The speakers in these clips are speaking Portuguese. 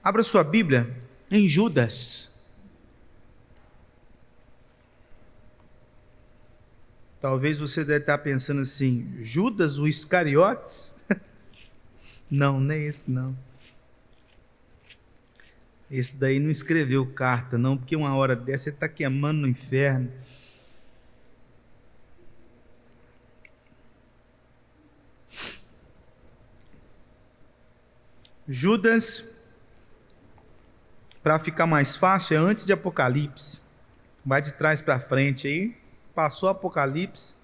Abra sua Bíblia em Judas. Talvez você deve estar pensando assim, Judas, o Iscariotes? Não, nem é esse não. Esse daí não escreveu carta não, porque uma hora dessa ele está queimando no inferno. Judas, para ficar mais fácil, é antes de Apocalipse. Vai de trás para frente aí. Passou Apocalipse,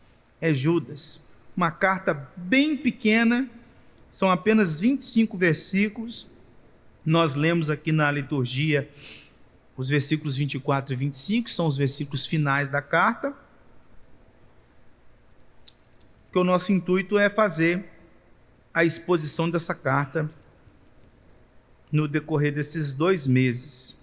é Judas. Uma carta bem pequena, são apenas 25 versículos. Nós lemos aqui na liturgia os versículos 24 e 25, são os versículos finais da carta. Que o nosso intuito é fazer a exposição dessa carta no decorrer desses 2 meses.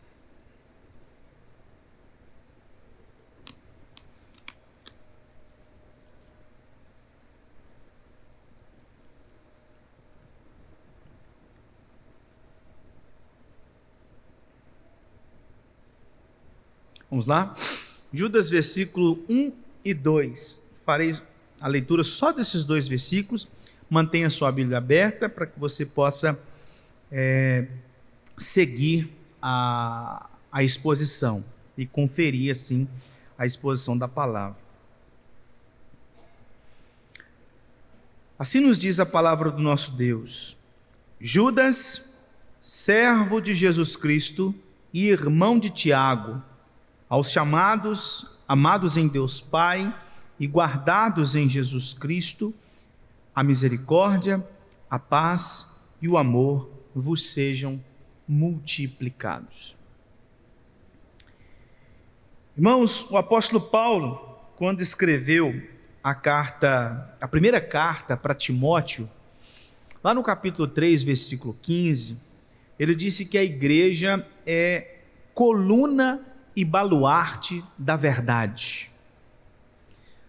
Vamos lá? Judas, versículo 1 e 2. Farei a leitura só desses 2 versículos. Mantenha sua Bíblia aberta para que você possa seguir a exposição e conferir assim a exposição da palavra. Assim nos diz a palavra do nosso Deus: Judas, servo de Jesus Cristo e irmão de Tiago, aos chamados, amados em Deus Pai e guardados em Jesus Cristo, a misericórdia, a paz e o amor vos sejam multiplicados. Irmãos, o apóstolo Paulo, quando escreveu a primeira carta para Timóteo, lá no capítulo 3, versículo 15, ele disse que a igreja é coluna e baluarte da verdade.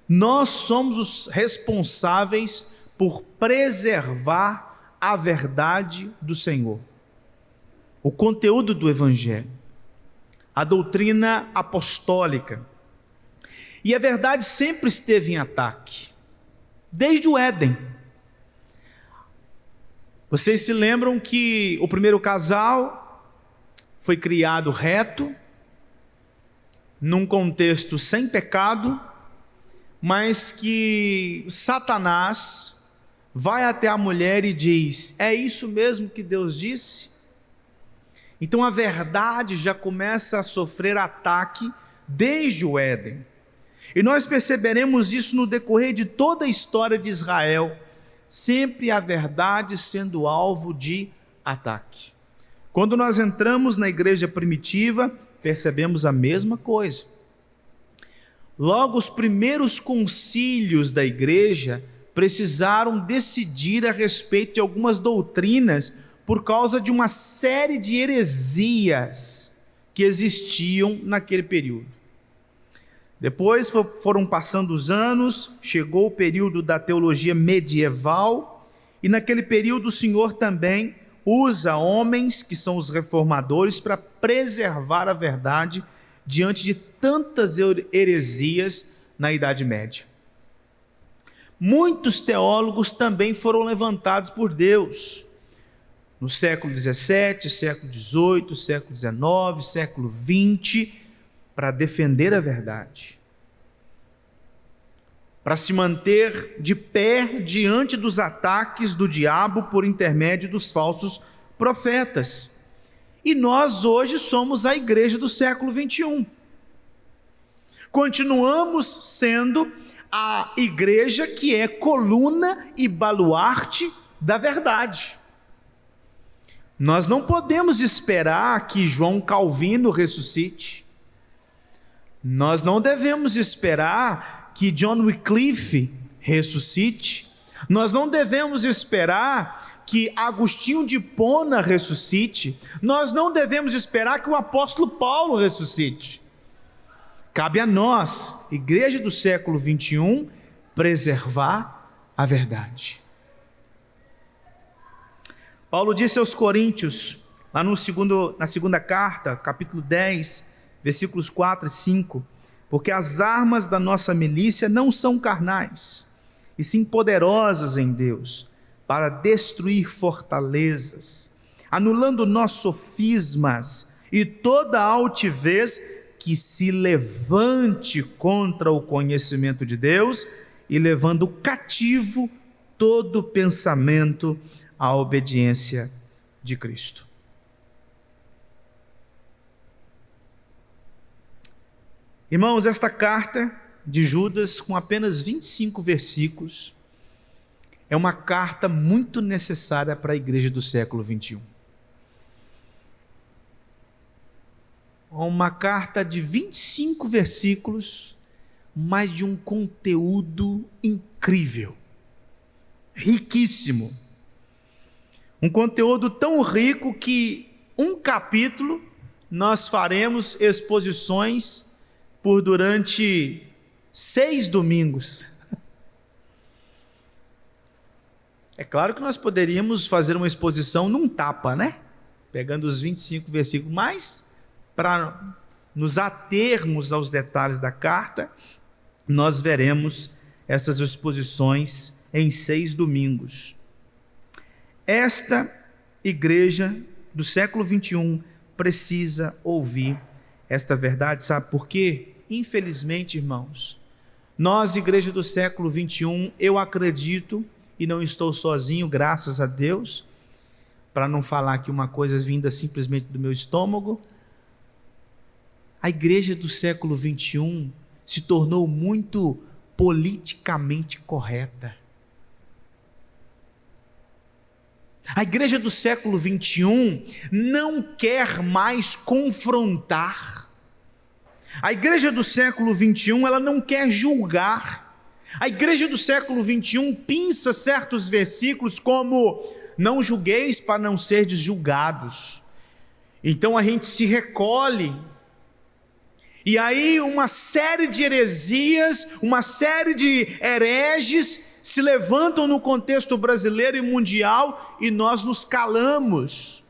Nós somos os responsáveis por preservar a verdade do Senhor, o conteúdo do Evangelho, a doutrina apostólica. E a verdade sempre esteve em ataque, desde o Éden. Vocês se lembram que o primeiro casal foi criado reto, num contexto sem pecado, mas que Satanás vai até a mulher e diz: é isso mesmo que Deus disse? Então a verdade já começa a sofrer ataque desde o Éden. E nós perceberemos isso no decorrer de toda a história de Israel, sempre a verdade sendo alvo de ataque. Quando nós entramos na igreja primitiva, percebemos a mesma coisa. Logo, os primeiros concílios da igreja precisaram decidir a respeito de algumas doutrinas por causa de uma série de heresias que existiam naquele período. Depois foram passando os anos, chegou o período da teologia medieval, e naquele período o Senhor também usa homens que são os reformadores para preservar a verdade diante de tantas heresias na Idade Média. Muitos teólogos também foram levantados por Deus no século XVII, século XVIII, século XIX, século XX, para defender a verdade, para se manter de pé diante dos ataques do diabo por intermédio dos falsos profetas. E nós hoje somos a igreja do século XXI. Continuamos sendo a igreja que é coluna e baluarte da verdade. Nós não podemos esperar que João Calvino ressuscite. Nós não devemos esperar que John Wycliffe ressuscite. Nós não devemos esperar que Agostinho de Hipona ressuscite. Nós não devemos esperar que o apóstolo Paulo ressuscite. Cabe a nós, igreja do século XXI, preservar a verdade. Paulo disse aos Coríntios, lá na segunda carta, capítulo 10, versículos 4 e 5, porque as armas da nossa milícia não são carnais, e sim poderosas em Deus, para destruir fortalezas, anulando nossos sofismas e toda altivez que se levante contra o conhecimento de Deus, e levando cativo todo pensamento à obediência de Cristo. Irmãos, esta carta de Judas, com apenas 25 versículos, é uma carta muito necessária para a igreja do século 21. Uma carta de 25 versículos, mas de um conteúdo incrível, riquíssimo. Um conteúdo tão rico que um capítulo nós faremos exposições por durante 6 domingos. É claro que nós poderíamos fazer uma exposição num tapa, né? Pegando os 25 versículos, mas para nos atermos aos detalhes da carta, nós veremos essas exposições em 6 domingos. Esta igreja do século 21 precisa ouvir esta verdade, sabe por quê? Infelizmente, irmãos, nós, igreja do século 21, eu acredito, e não estou sozinho, graças a Deus, para não falar que uma coisa vinda simplesmente do meu estômago, a igreja do século 21 se tornou muito politicamente correta. A igreja do século 21 não quer mais confrontar. A igreja do século 21, ela não quer julgar. A igreja do século 21 pinça certos versículos como: não julgueis para não serdes julgados. Então a gente se recolhe. E aí uma série de heresias, uma série de hereges se levantam no contexto brasileiro e mundial, e nós nos calamos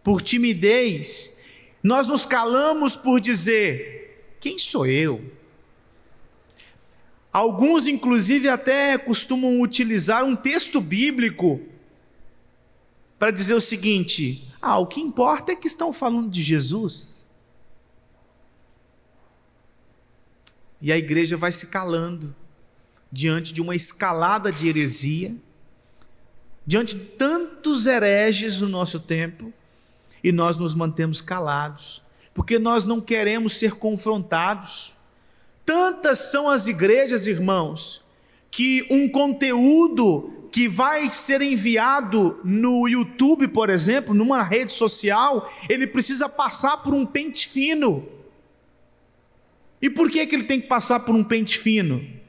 por timidez. Nós nos calamos por dizer: quem sou eu? Alguns, inclusive, até costumam utilizar um texto bíblico para dizer o seguinte: o que importa é que estão falando de Jesus. E a igreja vai se calando diante de uma escalada de heresia, diante de tantos hereges no nosso tempo, e nós nos mantemos calados, porque nós não queremos ser confrontados. Tantas são as igrejas, irmãos, que um conteúdo que vai ser enviado no YouTube, por exemplo, numa rede social, ele precisa passar por um pente fino. E por que ele tem que passar por um pente fino?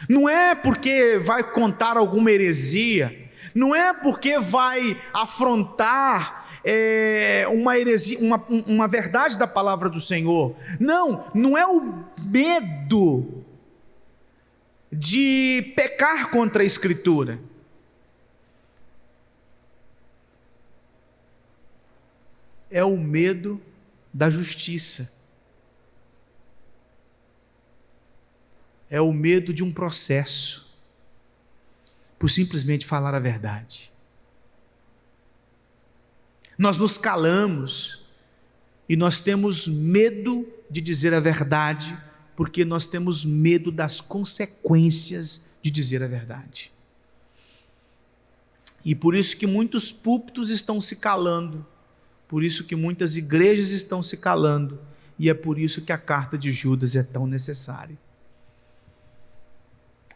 Não é porque vai contar alguma heresia, não é porque vai afrontar uma heresia, uma verdade da palavra do Senhor. Não é o medo de pecar contra a Escritura. É o medo da justiça. É o medo de um processo, por simplesmente falar a verdade. Nós nos calamos e nós temos medo de dizer a verdade, porque nós temos medo das consequências de dizer a verdade. E por isso que muitos púlpitos estão se calando, por isso que muitas igrejas estão se calando, e é por isso que a carta de Judas é tão necessária.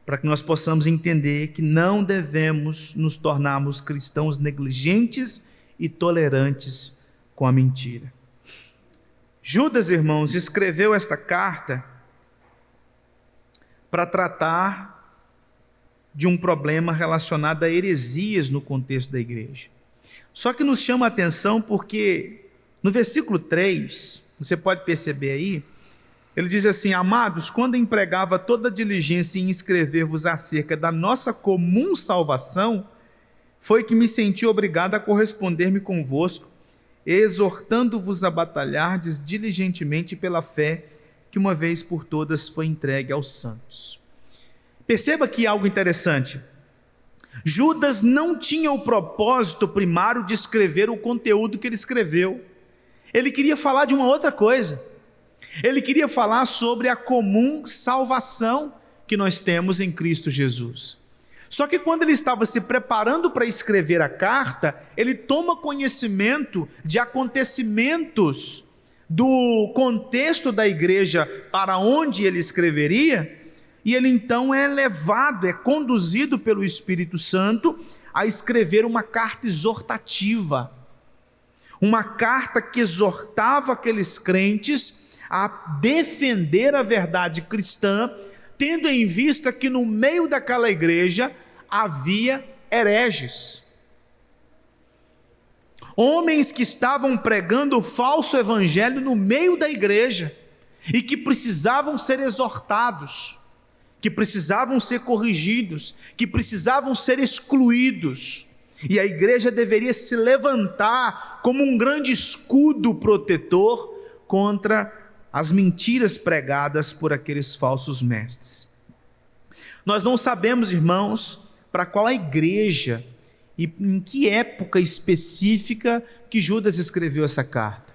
Para que nós possamos entender que não devemos nos tornarmos cristãos negligentes e tolerantes com a mentira. Judas, irmãos, escreveu esta carta para tratar de um problema relacionado a heresias no contexto da igreja. Só que nos chama a atenção porque no versículo 3, você pode perceber aí, ele diz assim: amados, quando empregava toda diligência em escrever-vos acerca da nossa comum salvação, foi que me senti obrigado a corresponder-me convosco, exortando-vos a batalhardes diligentemente pela fé que uma vez por todas foi entregue aos santos. Perceba aqui algo interessante. Judas não tinha o propósito primário de escrever o conteúdo que ele escreveu. Ele queria falar de uma outra coisa. Ele queria falar sobre a comum salvação que nós temos em Cristo Jesus. Só que quando ele estava se preparando para escrever a carta, ele toma conhecimento de acontecimentos do contexto da igreja para onde ele escreveria, e ele então é levado, é conduzido pelo Espírito Santo a escrever uma carta exortativa, uma carta que exortava aqueles crentes a defender a verdade cristã, tendo em vista que no meio daquela igreja havia hereges, homens que estavam pregando o falso evangelho no meio da igreja e que precisavam ser exortados, que precisavam ser corrigidos, que precisavam ser excluídos, e a igreja deveria se levantar como um grande escudo protetor contra as mentiras pregadas por aqueles falsos mestres. Nós não sabemos, irmãos, para qual a igreja e em que época específica que Judas escreveu essa carta.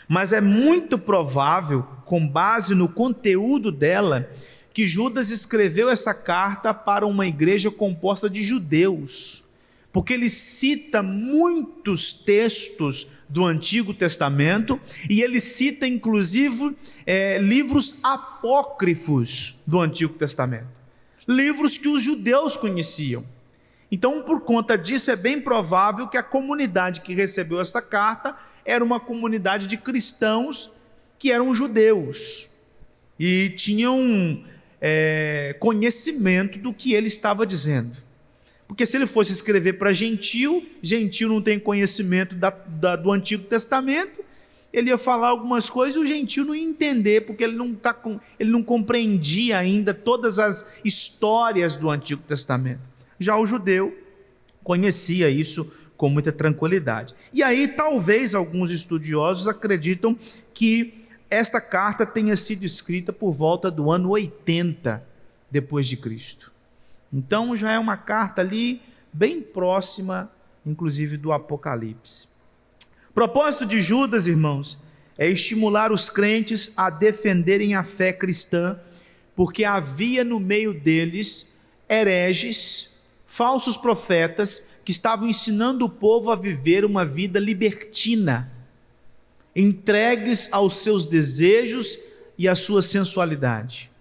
Mas é muito provável, com base no conteúdo dela, que Judas escreveu essa carta para uma igreja composta de judeus, porque ele cita muitos textos do Antigo Testamento, e ele cita inclusive livros apócrifos do Antigo Testamento, livros que os judeus conheciam. Então, por conta disso, é bem provável que a comunidade que recebeu esta carta era uma comunidade de cristãos que eram judeus e tinham conhecimento do que ele estava dizendo. Porque se ele fosse escrever para gentil não tem conhecimento do Antigo Testamento, ele ia falar algumas coisas e o gentil não ia entender, porque ele não compreendia ainda todas as histórias do Antigo Testamento. Já o judeu conhecia isso com muita tranquilidade. E aí talvez alguns estudiosos acreditam que esta carta tenha sido escrita por volta do ano 80 depois de Cristo. Então já é uma carta ali bem próxima, inclusive, do Apocalipse. O propósito de Judas, irmãos, é estimular os crentes a defenderem a fé cristã, porque havia no meio deles hereges, falsos profetas, que estavam ensinando o povo a viver uma vida libertina, entregues aos seus desejos e à sua sensualidade.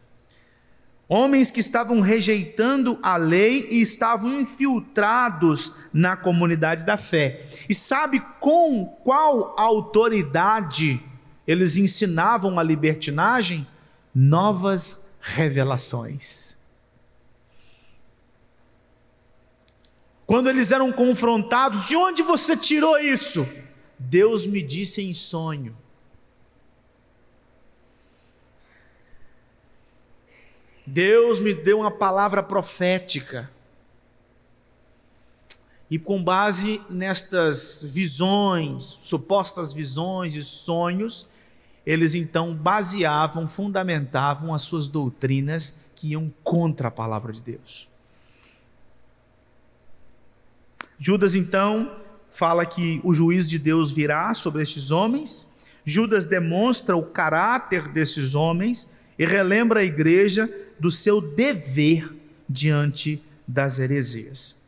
Homens que estavam rejeitando a lei e estavam infiltrados na comunidade da fé. E sabe com qual autoridade eles ensinavam a libertinagem? Novas revelações. Quando eles eram confrontados, de onde você tirou isso? Deus me disse em sonho. Deus me deu uma palavra profética. E com base nestas visões, supostas visões e sonhos, eles então baseavam, fundamentavam as suas doutrinas que iam contra a palavra de Deus. Judas então fala que o juízo de Deus virá sobre estes homens. Judas demonstra o caráter desses homens e relembra a igreja do seu dever diante das heresias.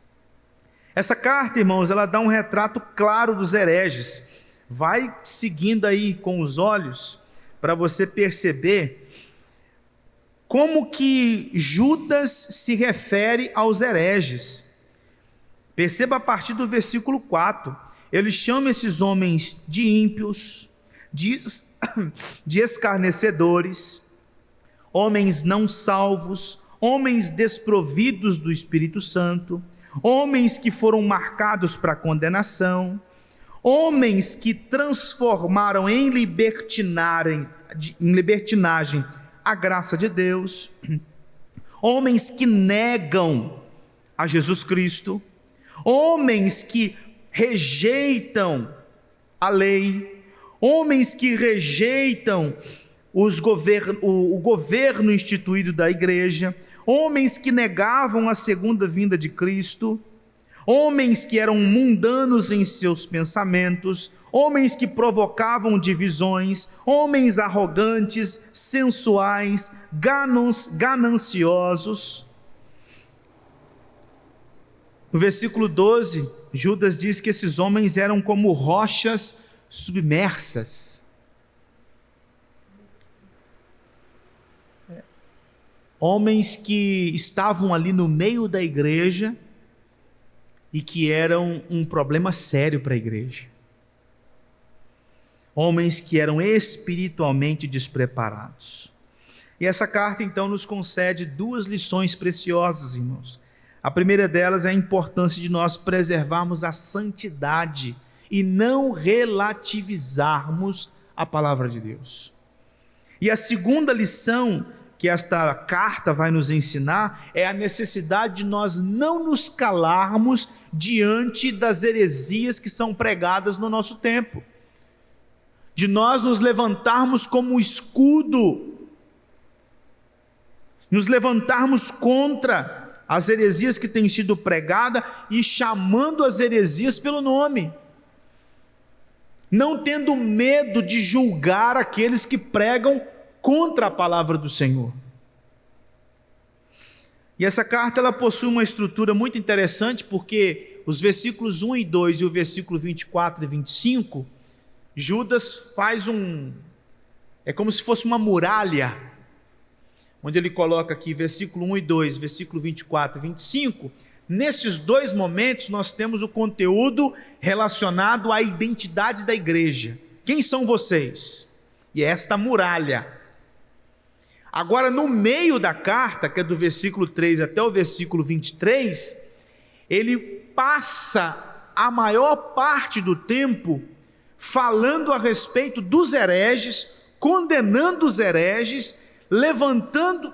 Essa carta, irmãos, ela dá um retrato claro dos hereges. Vai seguindo aí com os olhos para você perceber como que Judas se refere aos hereges. Perceba a partir do versículo 4. Ele chama esses homens de ímpios, de escarnecedores, homens não salvos, homens desprovidos do Espírito Santo, homens que foram marcados para condenação, homens que transformaram em libertinagem a graça de Deus, homens que negam a Jesus Cristo, homens que rejeitam a lei, homens que rejeitam o governo instituído da igreja, homens que negavam a segunda vinda de Cristo, homens que eram mundanos em seus pensamentos, homens que provocavam divisões, homens arrogantes, sensuais, gananciosos. No versículo 12, Judas diz que esses homens eram como rochas submersas. Homens que estavam ali no meio da igreja e que eram um problema sério para a igreja. Homens que eram espiritualmente despreparados. E essa carta então nos concede duas lições preciosas, irmãos. A primeira delas é a importância de nós preservarmos a santidade e não relativizarmos a palavra de Deus. E a segunda lição que esta carta vai nos ensinar é a necessidade de nós não nos calarmos diante das heresias que são pregadas no nosso tempo, de nós nos levantarmos como escudo, nos levantarmos contra as heresias que têm sido pregadas e chamando as heresias pelo nome, não tendo medo de julgar aqueles que pregam contra a palavra do Senhor. E essa carta ela possui uma estrutura muito interessante, porque os versículos 1 e 2 e o versículo 24 e 25, Judas faz é como se fosse uma muralha, onde ele coloca aqui versículo 1 e 2, versículo 24 e 25, nesses dois momentos nós temos o conteúdo relacionado à identidade da igreja. Quem são vocês? E é esta muralha. Agora, no meio da carta, que é do versículo 3 até o versículo 23, ele passa a maior parte do tempo falando a respeito dos hereges, condenando os hereges,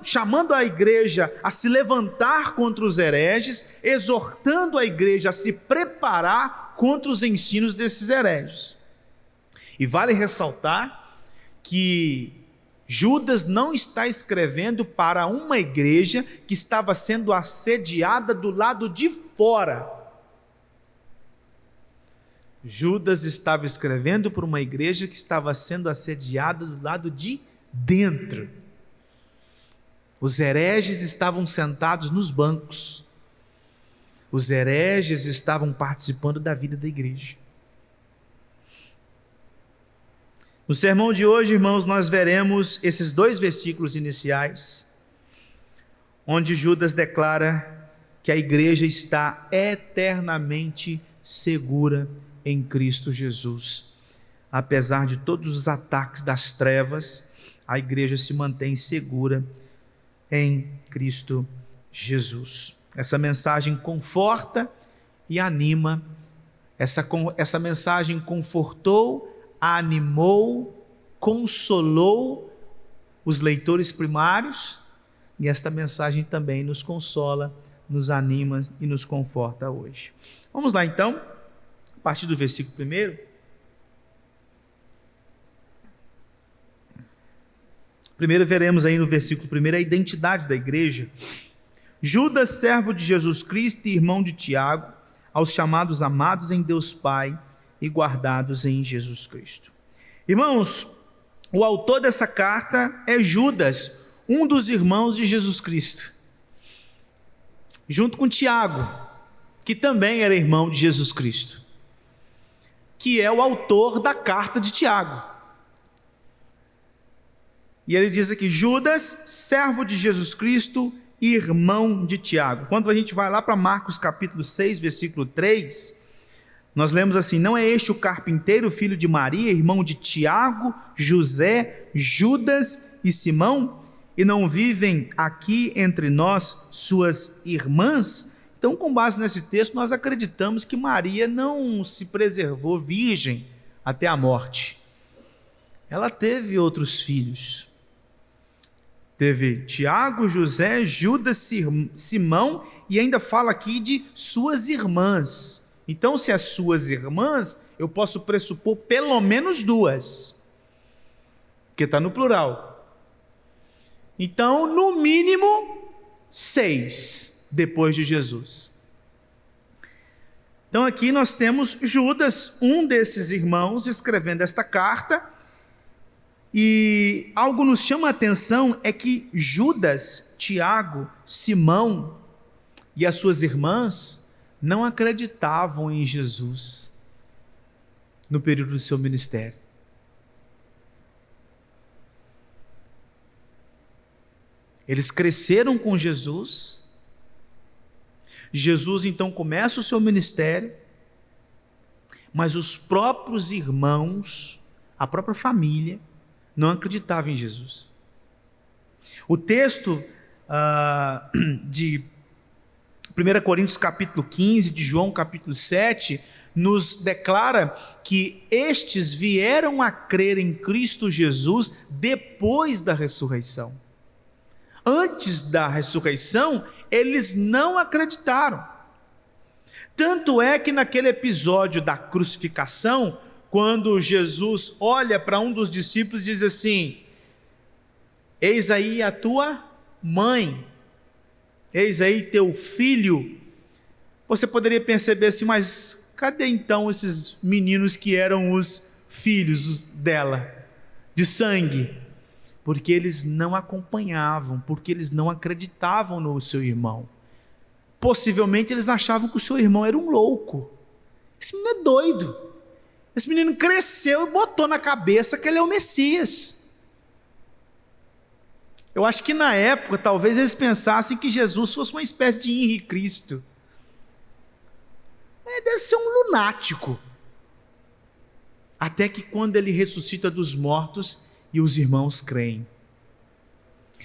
chamando a igreja a se levantar contra os hereges, exortando a igreja a se preparar contra os ensinos desses hereges. E vale ressaltar que Judas não está escrevendo para uma igreja que estava sendo assediada do lado de fora. Judas estava escrevendo para uma igreja que estava sendo assediada do lado de dentro. Os hereges estavam sentados nos bancos. Os hereges estavam participando da vida da igreja. No sermão de hoje, irmãos, nós veremos esses dois versículos iniciais, onde Judas declara que a igreja está eternamente segura em Cristo Jesus. Apesar de todos os ataques das trevas, a igreja se mantém segura em Cristo Jesus. Essa mensagem conforta e anima. Essa mensagem confortou, animou, consolou os leitores primários, e esta mensagem também nos consola, nos anima e nos conforta hoje. Vamos lá então, a partir do versículo 1. Primeiro veremos aí no versículo 1 a identidade da igreja. Judas, servo de Jesus Cristo e irmão de Tiago, aos chamados amados em Deus Pai e guardados em Jesus Cristo. Irmãos, o autor dessa carta é Judas, um dos irmãos de Jesus Cristo, junto com Tiago, que também era irmão de Jesus Cristo, que é o autor da carta de Tiago. E ele diz aqui: Judas, servo de Jesus Cristo e irmão de Tiago. Quando a gente vai lá para Marcos capítulo 6, versículo 3, nós lemos assim: não é este o carpinteiro, filho de Maria, irmão de Tiago, José, Judas e Simão? E não vivem aqui entre nós suas irmãs? Então, com base nesse texto, nós acreditamos que Maria não se preservou virgem até a morte. Ela teve outros filhos. Teve Tiago, José, Judas, Simão, e ainda fala aqui de suas irmãs. Então, se as suas irmãs, eu posso pressupor pelo menos 2, porque está no plural. Então, no mínimo 6 depois de Jesus. Então aqui nós temos Judas, um desses irmãos, escrevendo esta carta, e algo nos chama a atenção é que Judas, Tiago, Simão e as suas irmãs não acreditavam em Jesus no período do seu ministério. Eles cresceram com Jesus. Jesus então começa o seu ministério, mas os próprios irmãos, a própria família, não acreditavam em Jesus. O texto de 1 Coríntios capítulo 15, de João capítulo 7, nos declara que estes vieram a crer em Cristo Jesus depois da ressurreição. Antes da ressurreição, eles não acreditaram. Tanto é que naquele episódio da crucificação, quando Jesus olha para um dos discípulos e diz assim: eis aí a tua mãe, eis aí teu filho. Você poderia perceber assim, mas cadê então esses meninos que eram os filhos dela, de sangue? Porque eles não acompanhavam, porque eles não acreditavam no seu irmão. Possivelmente eles achavam que o seu irmão era um louco. Esse menino é doido. Esse menino cresceu e botou na cabeça que ele é o Messias. Eu acho que na época, talvez eles pensassem que Jesus fosse uma espécie de Henri Cristo. Deve ser um lunático. Até que quando ele ressuscita dos mortos, e os irmãos creem.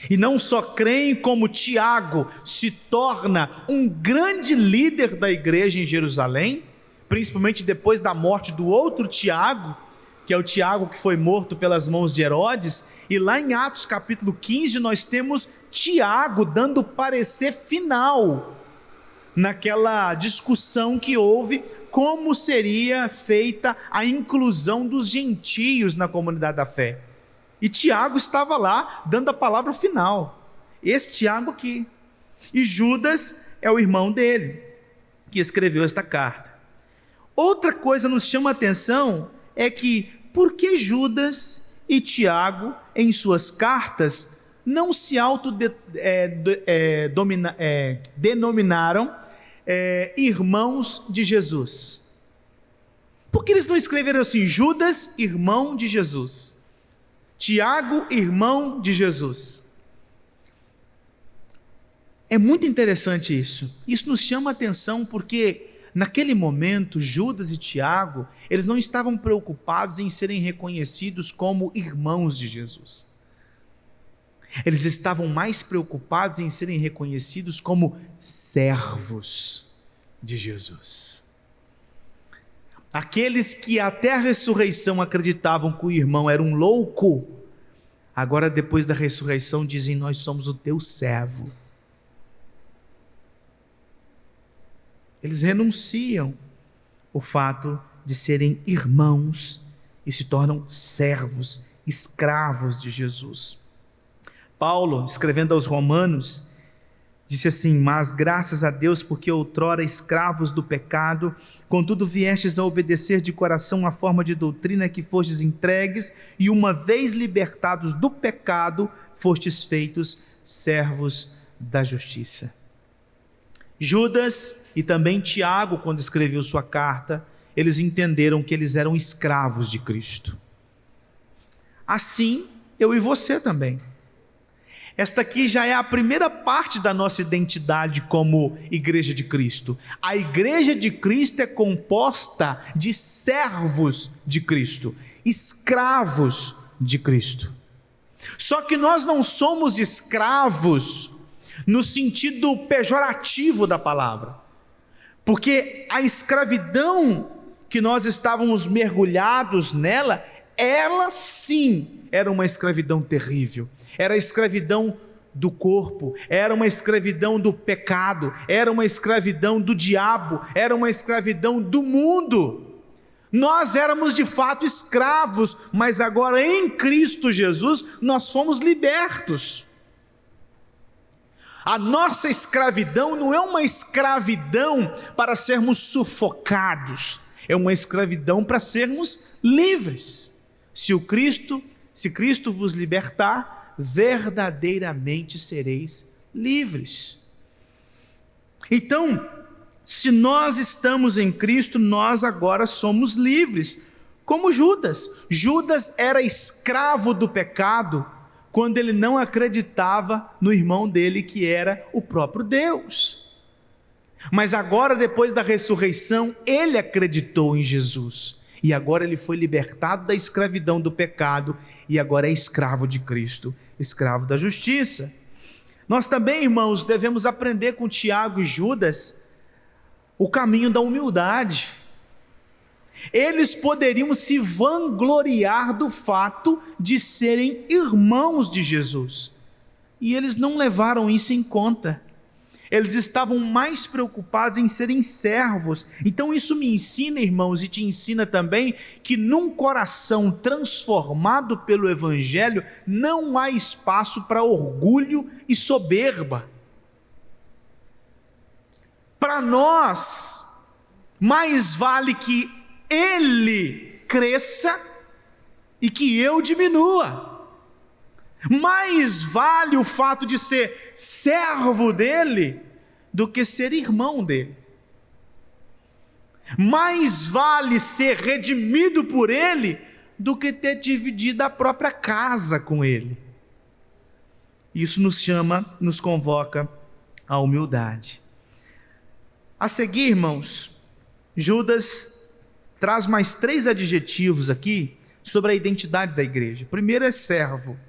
E não só creem, como Tiago se torna um grande líder da igreja em Jerusalém, principalmente depois da morte do outro Tiago, que é o Tiago que foi morto pelas mãos de Herodes. E lá em Atos capítulo 15 nós temos Tiago dando o parecer final naquela discussão que houve, como seria feita a inclusão dos gentios na comunidade da fé. E Tiago estava lá dando a palavra final. Esse Tiago aqui. E Judas é o irmão dele, que escreveu esta carta. Outra coisa nos chama a atenção é que, por que Judas e Tiago, em suas cartas, não se denominaram irmãos de Jesus? Por que eles não escreveram assim, Judas, irmão de Jesus? Tiago, irmão de Jesus? É muito interessante isso. Isso nos chama a atenção porque naquele momento Judas e Tiago, eles não estavam preocupados em serem reconhecidos como irmãos de Jesus. Eles estavam mais preocupados em serem reconhecidos como servos de Jesus. Aqueles que até a ressurreição acreditavam que o irmão era um louco, agora depois da ressurreição dizem: nós somos o teu servo. Eles renunciam o fato de serem irmãos e se tornam servos, escravos de Jesus. Paulo, escrevendo aos Romanos, disse assim: mas graças a Deus, porque outrora escravos do pecado, contudo viestes a obedecer de coração a forma de doutrina que fostes entregues, e uma vez libertados do pecado, fostes feitos servos da justiça. Judas e também Tiago, quando escreveu sua carta, eles entenderam que eles eram escravos de Cristo. Assim, eu e você também. Esta aqui já é a primeira parte da nossa identidade como Igreja de Cristo. A Igreja de Cristo é composta de servos de Cristo, escravos de Cristo. Só que nós não somos escravos no sentido pejorativo da palavra, porque a escravidão que nós estávamos mergulhados nela, ela sim era uma escravidão terrível. Era a escravidão do corpo, era uma escravidão do pecado, era uma escravidão do diabo, era uma escravidão do mundo. Nós éramos de fato escravos, mas agora em Cristo Jesus nós fomos libertos. A nossa escravidão não é uma escravidão para sermos sufocados, é uma escravidão para sermos livres. Se Cristo vos libertar, verdadeiramente sereis livres. Então, se nós estamos em Cristo, nós agora somos livres, como Judas. Judas era escravo do pecado quando ele não acreditava no irmão dele, que era o próprio Deus. Mas agora, depois da ressurreição, ele acreditou em Jesus. E agora ele foi libertado da escravidão do pecado e agora é escravo de Cristo, escravo da justiça. Nós também, irmãos, devemos aprender com Tiago e Judas o caminho da humildade. Eles poderiam se vangloriar do fato de serem irmãos de Jesus, e eles não levaram isso em conta. Eles estavam mais preocupados em serem servos. Então isso me ensina, irmãos, e te ensina também, que num coração transformado pelo Evangelho, não há espaço para orgulho e soberba. Para nós, mais vale que Ele cresça e que eu diminua. Mais vale o fato de ser servo dele do que ser irmão dele. Mais vale ser redimido por ele do que ter dividido a própria casa com ele. Isso nos convoca à humildade. A seguir, irmãos, Judas traz mais 3 adjetivos aqui sobre a identidade da igreja. O primeiro é servo.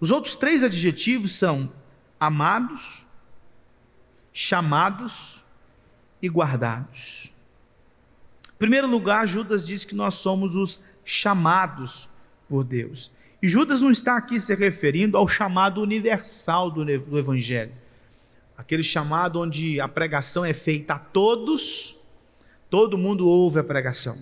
Os outros 3 adjetivos são amados, chamados e guardados. Em primeiro lugar, Judas diz que nós somos os chamados por Deus. E Judas não está aqui se referindo ao chamado universal do Evangelho, aquele chamado onde a pregação é feita a todos, todo mundo ouve a pregação.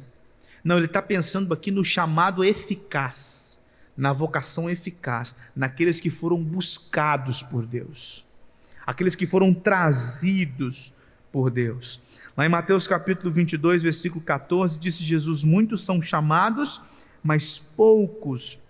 Não, ele está pensando aqui no chamado eficaz, na vocação eficaz, naqueles que foram buscados por Deus, aqueles que foram trazidos por Deus. Lá em Mateus capítulo 22, versículo 14, disse Jesus: muitos são chamados, mas poucos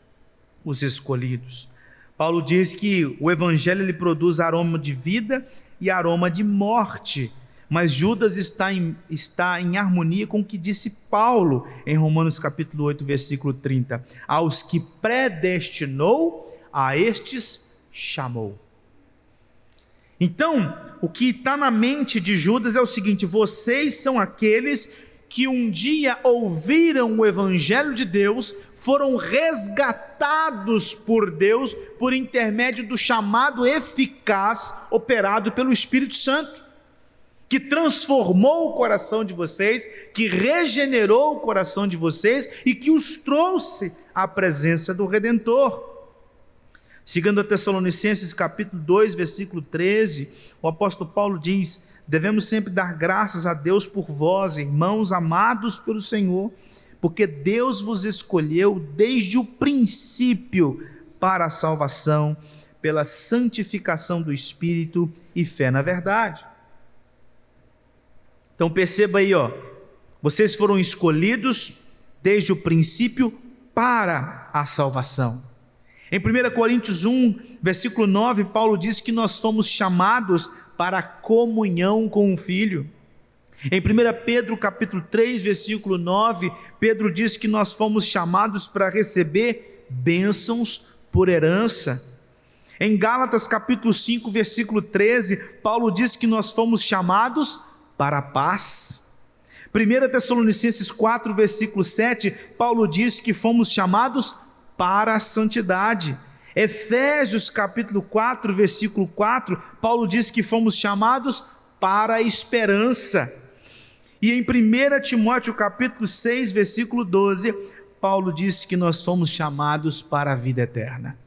os escolhidos. Paulo diz que o evangelho ele produz aroma de vida e aroma de morte, mas Judas está em harmonia com o que disse Paulo em Romanos capítulo 8, versículo 30, aos que predestinou, a estes chamou. Então, o que está na mente de Judas é o seguinte: vocês são aqueles que um dia ouviram o evangelho de Deus, foram resgatados por Deus por intermédio do chamado eficaz operado pelo Espírito Santo, que transformou o coração de vocês, que regenerou o coração de vocês e que os trouxe à presença do Redentor. Segundo a Tessalonicenses capítulo 2, versículo 13, o apóstolo Paulo diz: devemos sempre dar graças a Deus por vós, irmãos amados pelo Senhor, porque Deus vos escolheu desde o princípio para a salvação, pela santificação do Espírito e fé na verdade. Então perceba aí, vocês foram escolhidos desde o princípio para a salvação. Em 1 Coríntios 1, versículo 9, Paulo diz que nós fomos chamados para a comunhão com o Filho. Em 1 Pedro capítulo 3, versículo 9, Pedro diz que nós fomos chamados para receber bênçãos por herança. Em Gálatas capítulo 5, versículo 13, Paulo diz que nós fomos chamados para a paz. 1 Tessalonicenses 4, versículo 7, Paulo diz que fomos chamados para a santidade. Efésios capítulo 4, versículo 4, Paulo diz que fomos chamados para a esperança. E em 1 Timóteo capítulo 6, versículo 12, Paulo diz que nós fomos chamados para a vida eterna.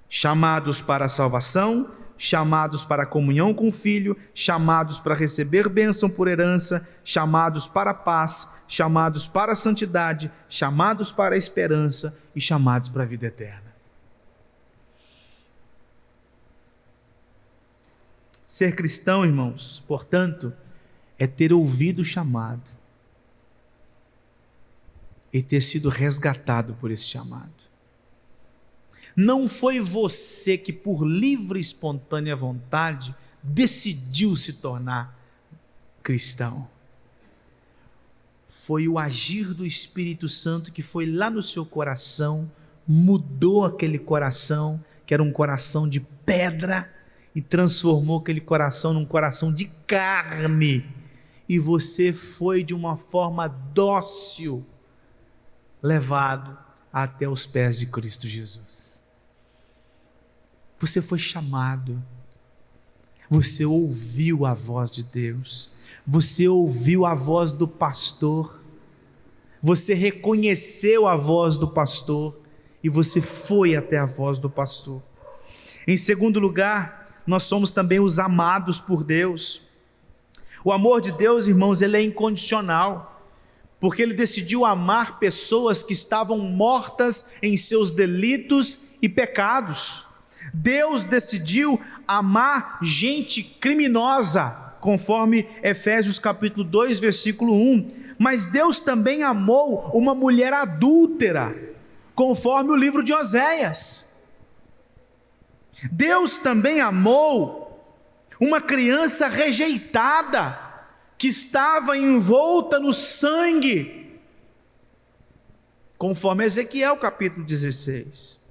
Chamados para a salvação, chamados para a comunhão com o Filho, chamados para receber bênção por herança, chamados para a paz, chamados para a santidade, chamados para a esperança e chamados para a vida eterna. Ser cristão, irmãos, portanto, é ter ouvido o chamado e ter sido resgatado por esse chamado. Não foi você que, por livre e espontânea vontade, decidiu se tornar cristão. Foi o agir do Espírito Santo que foi lá no seu coração, mudou aquele coração, que era um coração de pedra, e transformou aquele coração num coração de carne. E você foi de uma forma dócil levado até os pés de Cristo Jesus. Você foi chamado, você ouviu a voz de Deus, você ouviu a voz do pastor, você reconheceu a voz do pastor e você foi até a voz do pastor. Em segundo lugar, nós somos também os amados por Deus. O amor de Deus, irmãos, ele é incondicional, porque ele decidiu amar pessoas que estavam mortas em seus delitos e pecados. Deus decidiu amar gente criminosa, conforme Efésios capítulo 2, versículo 1. Mas Deus também amou uma mulher adúltera, conforme o livro de Oséias. Deus também amou uma criança rejeitada, que estava envolta no sangue, conforme Ezequiel capítulo 16.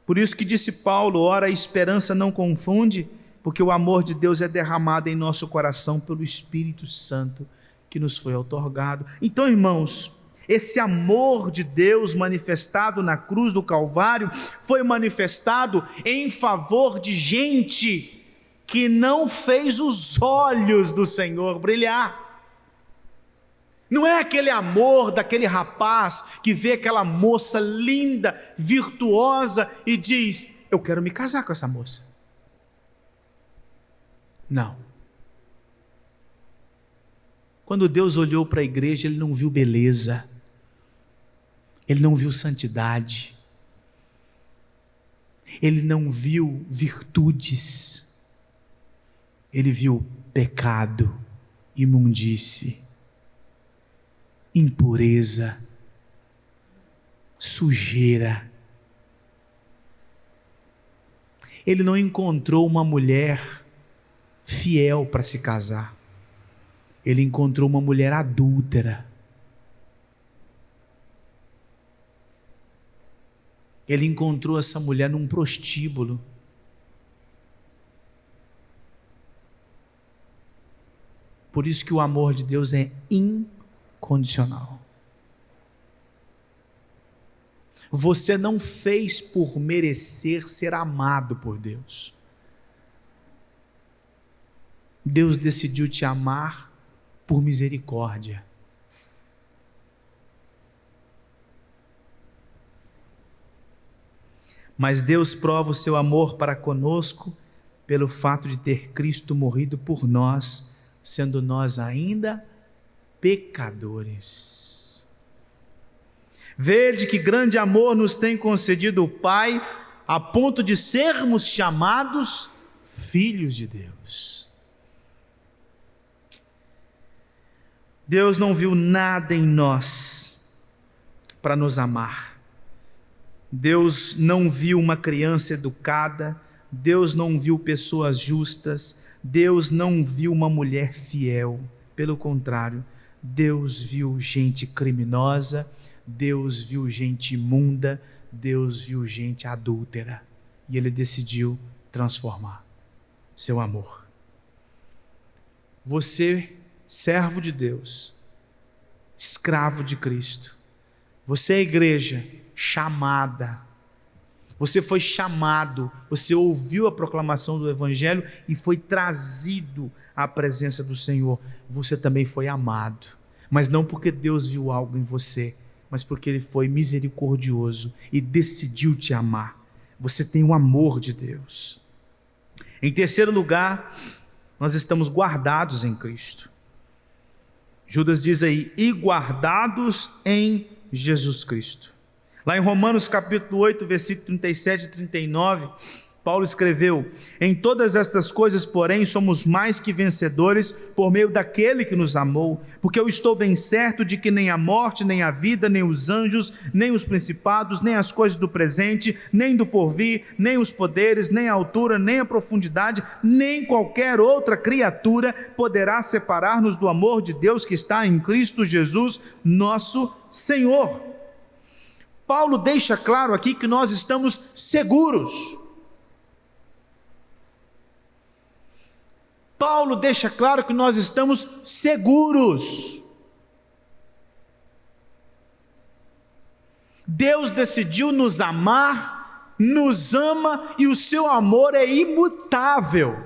Por isso que disse Paulo: ora, a esperança não confunde, porque o amor de Deus é derramado em nosso coração pelo Espírito Santo que nos foi outorgado. Então, irmãos, esse amor de Deus manifestado na cruz do Calvário foi manifestado em favor de gente que não fez os olhos do Senhor brilhar. Não é aquele amor daquele rapaz que vê aquela moça linda, virtuosa e diz: eu quero me casar com essa moça. Não. Quando Deus olhou para a igreja, Ele não viu beleza, Ele não viu santidade, Ele não viu virtudes, Ele viu pecado, imundície, impureza, sujeira. Ele não encontrou uma mulher fiel para se casar. Ele encontrou uma mulher adúltera. Ele encontrou essa mulher num prostíbulo. Por isso que o amor de Deus é incondicional. Você não fez por merecer ser amado por Deus. Deus decidiu te amar por misericórdia. Mas Deus prova o seu amor para conosco pelo fato de ter Cristo morrido por nós, sendo nós ainda pecadores. Vede que grande amor nos tem concedido o Pai, a ponto de sermos chamados filhos de Deus. Deus não viu nada em nós para nos amar. Deus não viu uma criança educada, Deus não viu pessoas justas, Deus não viu uma mulher fiel. Pelo contrário, Deus viu gente criminosa, Deus viu gente imunda, Deus viu gente adúltera, e Ele decidiu transformar seu amor. Você, servo de Deus, escravo de Cristo, você é a igreja chamada, você foi chamado, você ouviu a proclamação do Evangelho e foi trazido à presença do Senhor. Você também foi amado, mas não porque Deus viu algo em você, mas porque Ele foi misericordioso e decidiu te amar. Você tem o amor de Deus. Em terceiro lugar, nós estamos guardados em Cristo. Judas diz aí, e guardados em Jesus Cristo. Lá em Romanos capítulo 8, versículo 37 e 39, Paulo escreveu: em todas estas coisas, porém, somos mais que vencedores por meio daquele que nos amou, porque eu estou bem certo de que nem a morte, nem a vida, nem os anjos, nem os principados, nem as coisas do presente, nem do porvir, nem os poderes, nem a altura, nem a profundidade, nem qualquer outra criatura poderá separar-nos do amor de Deus que está em Cristo Jesus, nosso Senhor. Paulo deixa claro aqui que nós estamos seguros. Paulo deixa claro que nós estamos seguros. Deus decidiu nos amar, nos ama e o seu amor é imutável.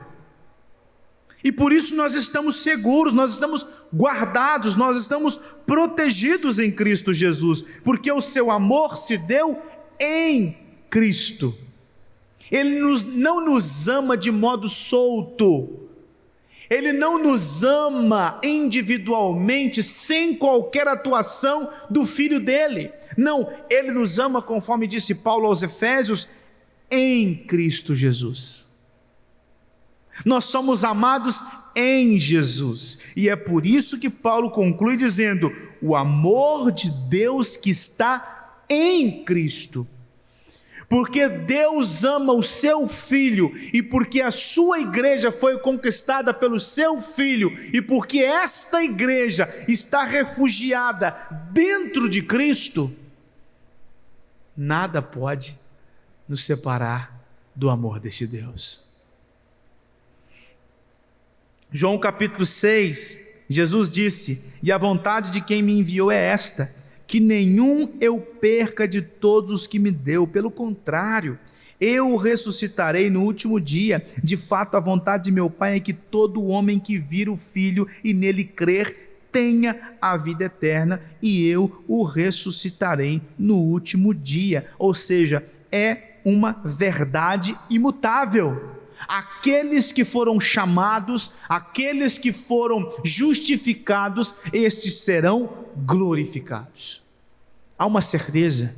E por isso nós estamos seguros, nós estamos guardados, nós estamos protegidos em Cristo Jesus, porque o seu amor se deu em Cristo. Ele não nos ama de modo solto. Ele não nos ama individualmente, sem qualquer atuação do Filho dele. Não, Ele nos ama, conforme disse Paulo aos Efésios, em Cristo Jesus. Nós somos amados em Jesus. E é por isso que Paulo conclui dizendo, o amor de Deus que está em Cristo. Porque Deus ama o seu Filho, e porque a sua igreja foi conquistada pelo seu Filho, e porque esta igreja está refugiada dentro de Cristo, nada pode nos separar do amor deste Deus. João capítulo 6, Jesus disse, e a vontade de quem me enviou é esta, que nenhum eu perca de todos os que me deu, pelo contrário, eu o ressuscitarei no último dia. De fato, a vontade de meu Pai é que todo homem que vir o Filho e nele crer, tenha a vida eterna, e eu o ressuscitarei no último dia. Ou seja, é uma verdade imutável. Aqueles que foram chamados, aqueles que foram justificados, estes serão glorificados. Há uma certeza.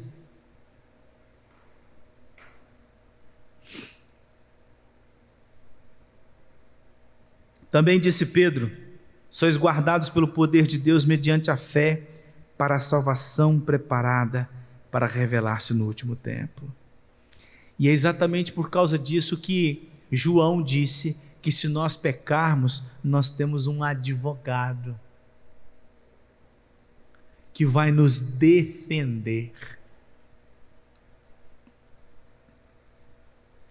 Também disse Pedro, sois guardados pelo poder de Deus mediante a fé, para a salvação preparada para revelar-se no último tempo. E é exatamente por causa disso que João disse que se nós pecarmos, nós temos um advogado que vai nos defender.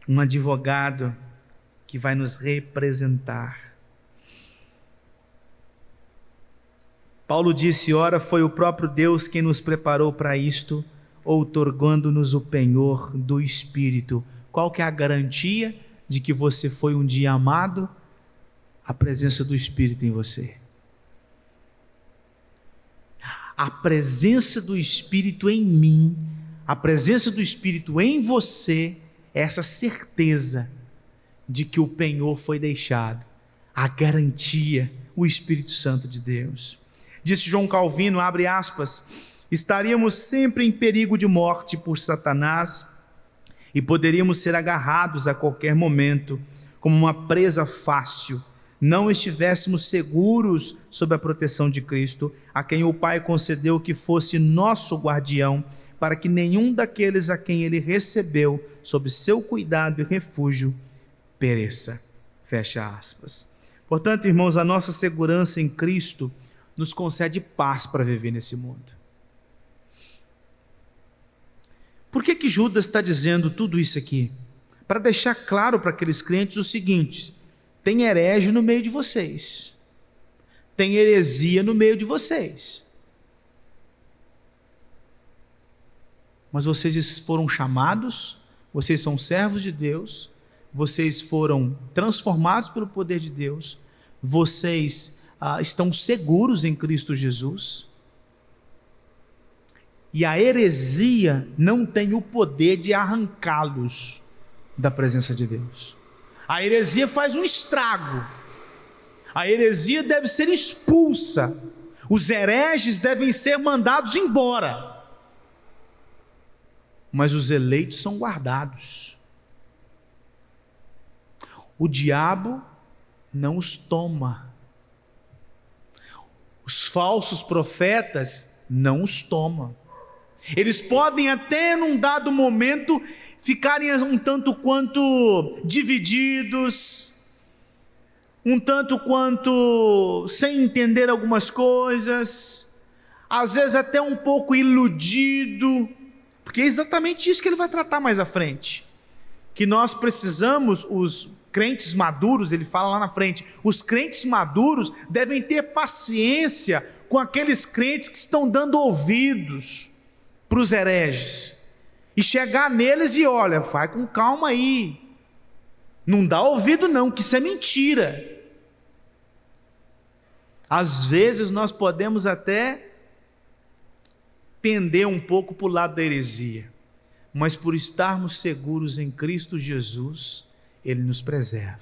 Um advogado que vai nos representar. Paulo disse, ora foi o próprio Deus quem nos preparou para isto, outorgando-nos o penhor do Espírito. Qual que é a garantia de que você foi um dia amado? A presença do Espírito em você. A presença do Espírito em mim, a presença do Espírito em você, é essa certeza de que o penhor foi deixado, a garantia, o Espírito Santo de Deus. Disse João Calvino, abre aspas, estaríamos sempre em perigo de morte por Satanás, e poderíamos ser agarrados a qualquer momento, como uma presa fácil, não estivéssemos seguros sob a proteção de Cristo, a quem o Pai concedeu que fosse nosso guardião, para que nenhum daqueles a quem Ele recebeu, sob seu cuidado e refúgio, pereça. Fecha aspas. Portanto, irmãos, a nossa segurança em Cristo nos concede paz para viver nesse mundo. Por que Judas está dizendo tudo isso aqui? Para deixar claro para aqueles crentes o seguinte: tem herege no meio de vocês, tem heresia no meio de vocês, mas vocês foram chamados, vocês são servos de Deus, vocês foram transformados pelo poder de Deus, vocês estão seguros em Cristo Jesus. E a heresia não tem o poder de arrancá-los da presença de Deus. A heresia faz um estrago. A heresia deve ser expulsa. Os hereges devem ser mandados embora. Mas os eleitos são guardados. O diabo não os toma. Os falsos profetas não os tomam. Eles podem até num dado momento ficarem um tanto quanto divididos, um tanto quanto sem entender algumas coisas, às vezes até um pouco iludido, porque é exatamente isso que ele vai tratar mais à frente, que nós precisamos, os crentes maduros, ele fala lá na frente, os crentes maduros devem ter paciência com aqueles crentes que estão dando ouvidos para os hereges, e chegar neles e olha, vai com calma aí, não dá ouvido não, que isso é mentira. Às vezes nós podemos até pender um pouco para o lado da heresia, mas por estarmos seguros em Cristo Jesus, Ele nos preserva.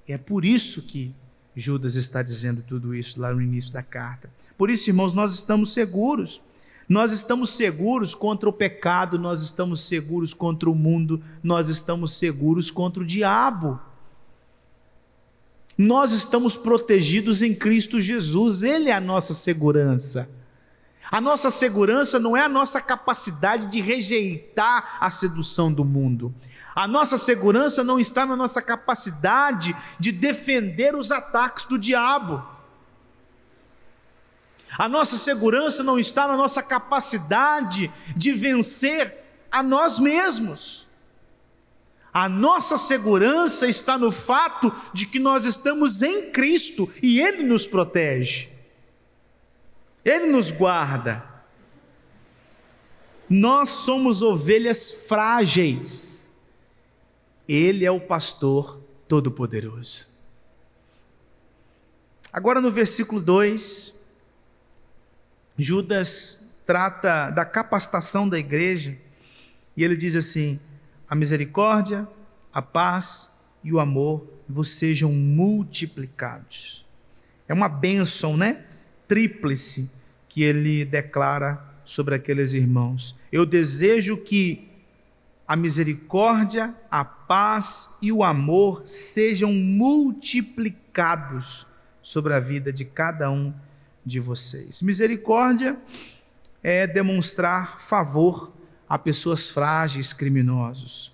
E é por isso que Judas está dizendo tudo isso lá no início da carta. Por isso, irmãos, nós estamos seguros. Nós estamos seguros contra o pecado, nós estamos seguros contra o mundo, nós estamos seguros contra o diabo. Nós estamos protegidos em Cristo Jesus, Ele é a nossa segurança. A nossa segurança não é a nossa capacidade de rejeitar a sedução do mundo. A nossa segurança não está na nossa capacidade de defender os ataques do diabo. A nossa segurança não está na nossa capacidade de vencer a nós mesmos. A nossa segurança está no fato de que nós estamos em Cristo e Ele nos protege. Ele nos guarda. Nós somos ovelhas frágeis. Ele é o pastor todo-poderoso. Agora no versículo 2, Judas trata da capacitação da igreja, e ele diz assim: a misericórdia, a paz e o amor vos sejam multiplicados. É uma bênção, né? Tríplice que ele declara sobre aqueles irmãos. Eu desejo que a misericórdia, a paz e o amor sejam multiplicados sobre a vida de cada um de vocês. Misericórdia é demonstrar favor a pessoas frágeis, criminosos.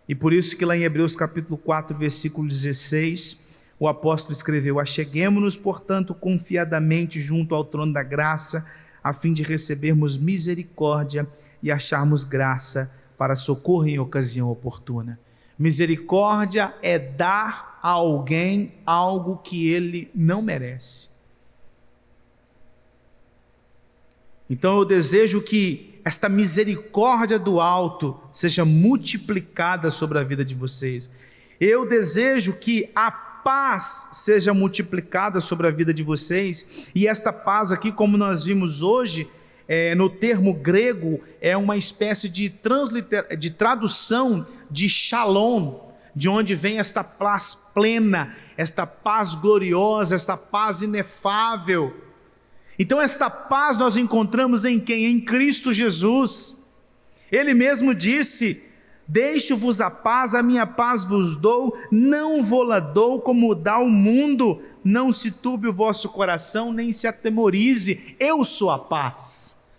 E por isso que lá em Hebreus capítulo 4, versículo 16, o apóstolo escreveu: acheguemo-nos, portanto, confiadamente junto ao trono da graça, a fim de recebermos misericórdia e acharmos graça para socorro em ocasião oportuna. Misericórdia é dar a alguém algo que ele não merece. Então eu desejo que esta misericórdia do alto seja multiplicada sobre a vida de vocês. Eu desejo que a paz seja multiplicada sobre a vida de vocês. E esta paz aqui, como nós vimos hoje, no termo grego, é uma espécie de tradução de shalom, de onde vem esta paz plena, esta paz gloriosa, esta paz inefável. Então esta paz nós encontramos em quem? Em Cristo Jesus. Ele mesmo disse: deixo-vos a paz, a minha paz vos dou, não vô-la dou como dá o mundo, não se turbe o vosso coração, nem se atemorize, eu sou a paz.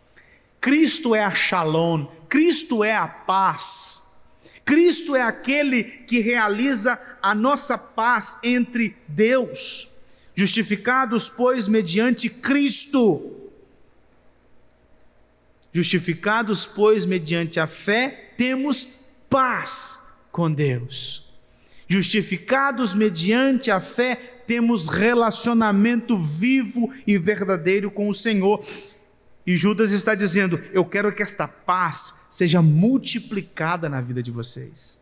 Cristo é a shalom, Cristo é a paz, Cristo é aquele que realiza a nossa paz entre Deus. Justificados, pois, mediante Cristo, justificados, pois, mediante a fé, temos paz com Deus. Justificados mediante a fé, temos relacionamento vivo e verdadeiro com o Senhor. E Judas está dizendo: eu quero que esta paz seja multiplicada na vida de vocês.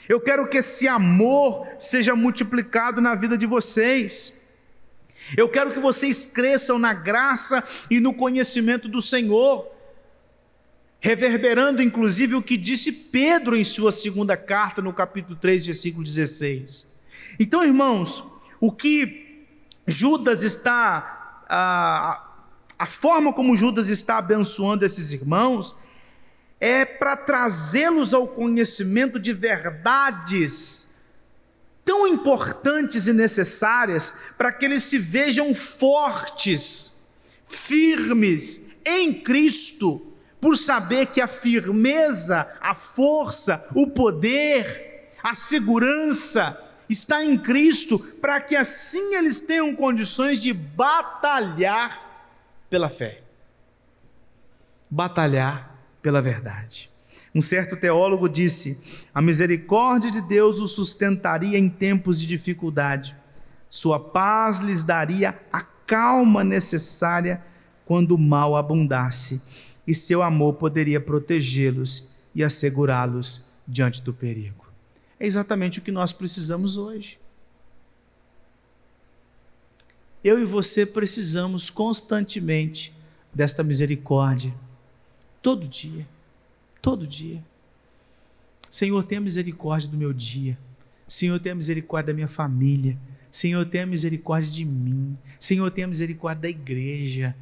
Eu quero que esse amor seja multiplicado na vida de vocês. Eu quero que vocês cresçam na graça e no conhecimento do Senhor, reverberando inclusive o que disse Pedro em sua segunda carta, no capítulo 3, versículo 16. Então, irmãos, o que Judas está, a forma como Judas está abençoando esses irmãos, é para trazê-los ao conhecimento de verdades tão importantes e necessárias, para que eles se vejam fortes, firmes em Cristo, por saber que a firmeza, a força, o poder, a segurança está em Cristo, para que assim eles tenham condições de batalhar pela fé, batalhar pela verdade. Um certo teólogo disse: a misericórdia de Deus os sustentaria em tempos de dificuldade, sua paz lhes daria a calma necessária quando o mal abundasse, e seu amor poderia protegê-los e assegurá-los diante do perigo. É exatamente o que nós precisamos hoje. Eu e você precisamos constantemente desta misericórdia, todo dia. Todo dia. Senhor, tenha misericórdia do meu dia. Senhor, tenha misericórdia da minha família. Senhor, tenha misericórdia de mim. Senhor, tenha misericórdia da igreja.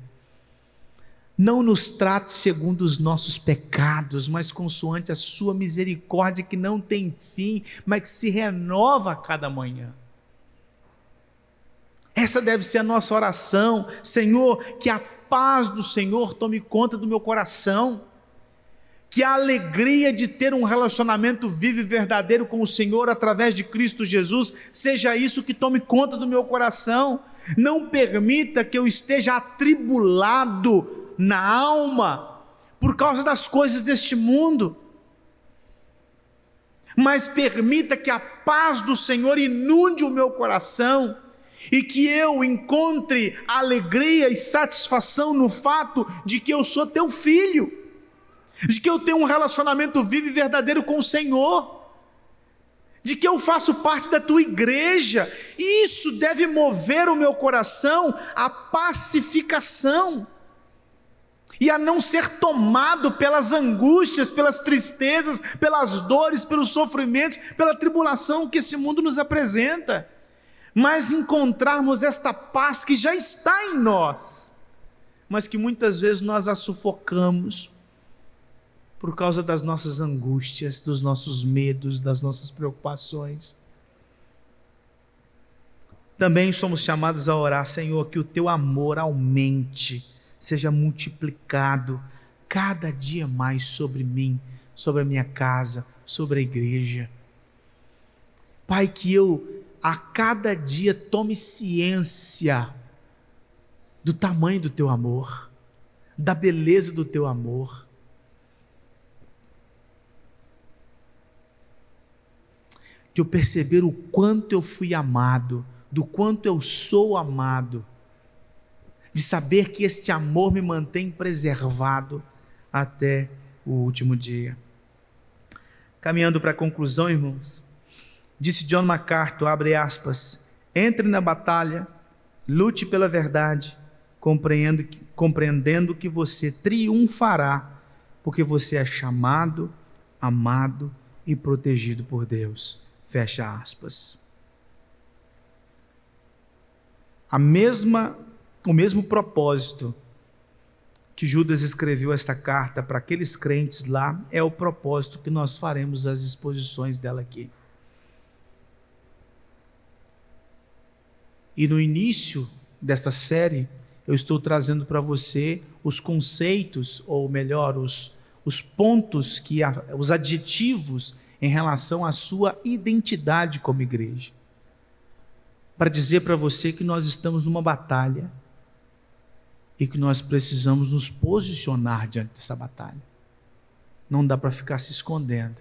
Não nos trate segundo os nossos pecados, mas consoante a sua misericórdia que não tem fim, mas que se renova a cada manhã. Essa deve ser a nossa oração. Senhor, que a paz do Senhor tome conta do meu coração, que a alegria de ter um relacionamento vivo e verdadeiro com o Senhor através de Cristo Jesus seja isso que tome conta do meu coração. Não permita que eu esteja atribulado na alma por causa das coisas deste mundo, mas permita que a paz do Senhor inunde o meu coração e que eu encontre alegria e satisfação no fato de que eu sou teu filho, de que eu tenho um relacionamento vivo e verdadeiro com o Senhor, de que eu faço parte da tua igreja. Isso deve mover o meu coração à pacificação e a não ser tomado pelas angústias, pelas tristezas, pelas dores, pelos sofrimentos, pela tribulação que esse mundo nos apresenta, mas encontrarmos esta paz que já está em nós, mas que muitas vezes nós a sufocamos por causa das nossas angústias, dos nossos medos, das nossas preocupações. Também somos chamados a orar: Senhor, que o teu amor aumente, seja multiplicado cada dia mais sobre mim, sobre a minha casa, sobre a igreja. Pai, que eu a cada dia tome ciência do tamanho do teu amor, da beleza do teu amor. De eu perceber o quanto eu fui amado, do quanto eu sou amado, de saber que este amor me mantém preservado até o último dia. Caminhando para a conclusão, irmãos, disse John MacArthur, abre aspas: entre na batalha, lute pela verdade, compreendendo que você triunfará, porque você é chamado, amado e protegido por Deus. Fecha aspas. O mesmo propósito que Judas escreveu esta carta para aqueles crentes lá, é o propósito que nós faremos as exposições dela aqui. E no início desta série, eu estou trazendo para você os conceitos, ou melhor, os pontos, os adjetivos em relação à sua identidade como igreja, para dizer para você que nós estamos numa batalha e que nós precisamos nos posicionar diante dessa batalha. Não dá para ficar se escondendo,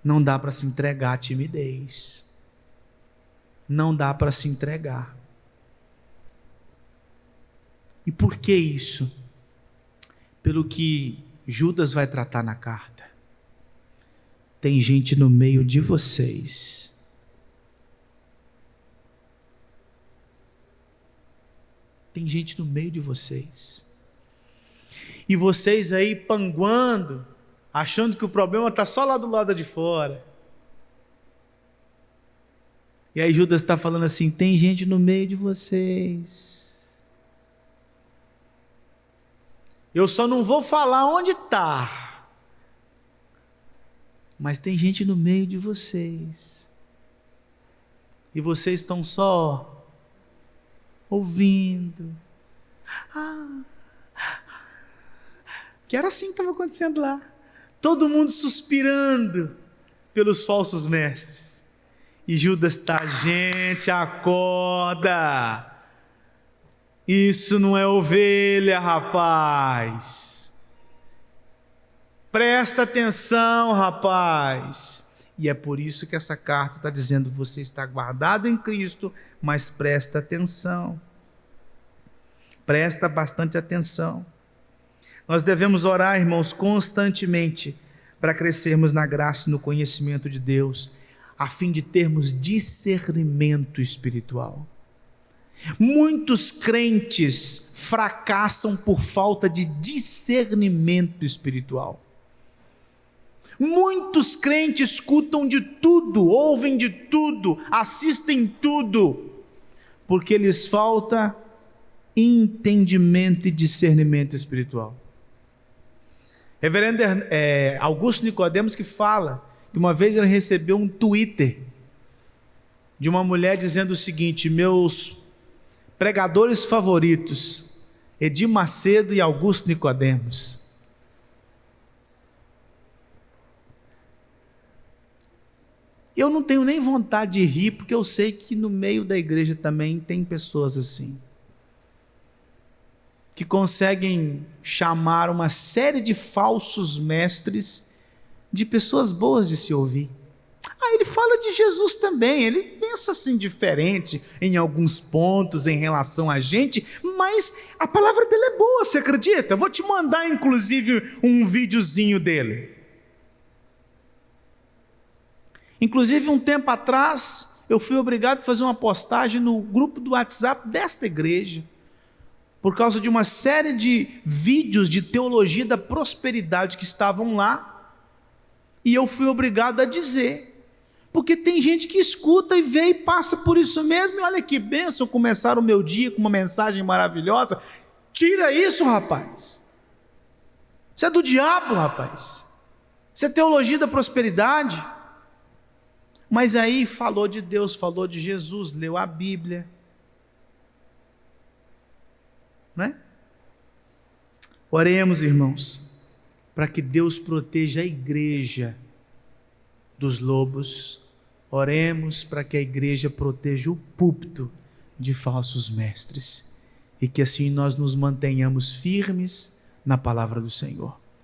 não dá para se entregar à timidez, não dá para se entregar. E por que isso? Pelo que Judas vai tratar na carta. Tem gente no meio de vocês tem gente no meio de vocês. E vocês aí panguando, achando que o problema está só lá do lado de fora. E aí Judas está falando assim, tem gente no meio de vocês. Eu só não vou falar onde está. Mas tem gente no meio de vocês. E vocês estão só ouvindo. Que era assim que estava acontecendo lá. Todo mundo suspirando pelos falsos mestres. E Judas está, gente, acorda. Isso não é ovelha, rapaz. Presta atenção, rapaz. E é por isso que essa carta está dizendo, você está guardado em Cristo, mas presta atenção. Presta bastante atenção. Nós devemos orar, irmãos, constantemente para crescermos na graça e no conhecimento de Deus, a fim de termos discernimento espiritual. Muitos crentes fracassam por falta de discernimento espiritual. Muitos crentes escutam de tudo, ouvem de tudo, assistem tudo, porque lhes falta entendimento e discernimento espiritual. Reverendo Augusto Nicodemos que fala que uma vez ele recebeu um Twitter de uma mulher dizendo o seguinte: meus pregadores favoritos, Edir Macedo e Augusto Nicodemos. Eu não tenho nem vontade de rir, porque eu sei que no meio da igreja também tem pessoas assim, que conseguem chamar uma série de falsos mestres de pessoas boas de se ouvir. Ele fala de Jesus também, ele pensa assim diferente em alguns pontos em relação a gente, mas a palavra dele é boa, você acredita? Eu vou te mandar inclusive um videozinho dele. Inclusive um tempo atrás eu fui obrigado a fazer uma postagem no grupo do WhatsApp desta igreja, por causa de uma série de vídeos de teologia da prosperidade que estavam lá, e eu fui obrigado a dizer, porque tem gente que escuta e vê e passa por isso mesmo, e olha que bênção começar o meu dia com uma mensagem maravilhosa. Tira isso, rapaz, isso é do diabo, rapaz, isso é teologia da prosperidade. Mas aí falou de Deus, falou de Jesus, leu a Bíblia, não é? Oremos, irmãos, para que Deus proteja a igreja dos lobos. Oremos para que a igreja proteja o púlpito de falsos mestres, e que assim nós nos mantenhamos firmes na palavra do Senhor.